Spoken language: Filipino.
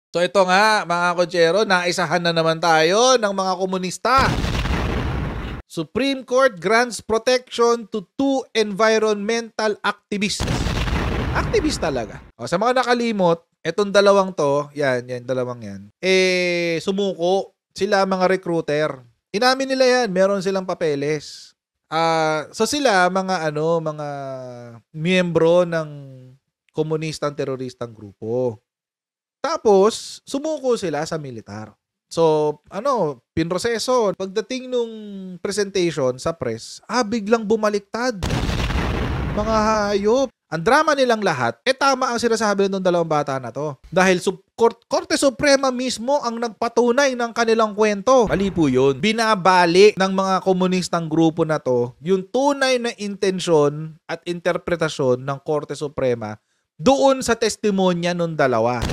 So ito nga mga kotsero, naisahan na naman tayo ng mga komunista. Supreme Court grants protection to 2 environmental activists. Activist talaga. O, sa mga nakalimot, etong dalawang to, yan, dalawang yan, sumuko sila mga recruiter. Inamin nila yan, meron silang papeles. So sila, mga miyembro ng komunistang teroristang grupo. Tapos, sumuko sila sa militar. So, pinroseso. Pagdating nung presentation sa press, biglang bumaliktad. Mga hayop. Ang drama nilang lahat, tama ang sinasabi ng dalawang bata na to. Dahil Korte Suprema mismo ang nagpatunay ng kanilang kwento. Mali po yun. Binabalik ng mga komunistang grupo na to yung tunay na intensyon at interpretasyon ng Korte Suprema doon sa testimonya ng dalawa.